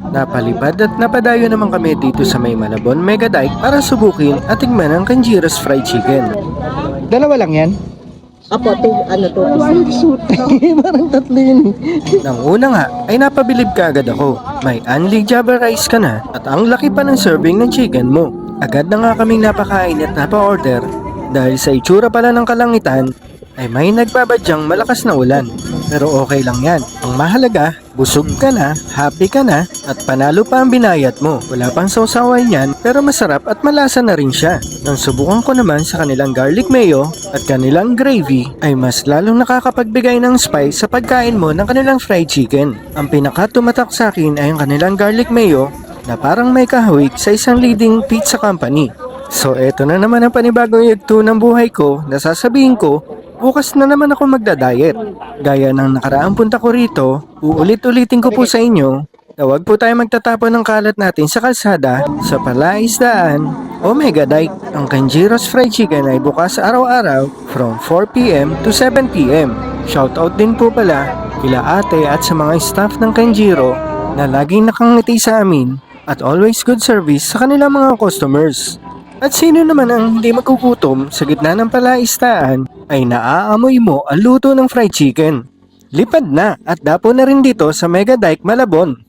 Napalipad at napadayo naman kami dito sa may Malabon Mega Dike para subukin at tingnan ang Kanjiro's Fried Chicken. Dalawa lang yan? Apo, two Parang tatlo yun. Nang una nga ay napabilib ka agad ako. May unli java rice ka na at ang laki pa ng serving ng chicken mo. Agad na nga kaming napakain at napa-order dahil sa itsura pala ng kalangitan ay may nagbabadyang malakas na ulan. Pero okay lang yan. Ang mahalaga, busog ka na, happy ka na, at panalo pa ang binayat mo. Wala pang sausaway niyan, pero masarap at malasa na rin siya. Nang subukan ko naman sa kanilang garlic mayo at kanilang gravy, ay mas lalong nakakapagbigay ng spice sa pagkain mo ng kanilang fried chicken. Ang pinaka tumatak sa akin ay ang kanilang garlic mayo na parang may kahawig sa isang leading pizza company. So eto na naman ang panibagong yugto ng buhay ko na sasabihin ko, bukas na naman ako magda-diet. Gaya ng nakaraang punta ko rito, uulit-ulitin ko po sa inyo na huwag po tayo magtatapon ng kalat natin sa kalsada, sa palaisdaan, o Mega Dike. Ang Kanjiro's Fried Chicken ay bukas araw-araw from 4 p.m. to 7 p.m. Shoutout din po pala kila ate at sa mga staff ng Kanjiro na laging nakangiti sa amin at always good service sa kanilang mga customers. At sino naman ang hindi magugutom sa gitna ng palaisdaan ay naaamoy mo ang luto ng fried chicken. Lipad na at dapo na rin dito sa Mega Dike Malabon.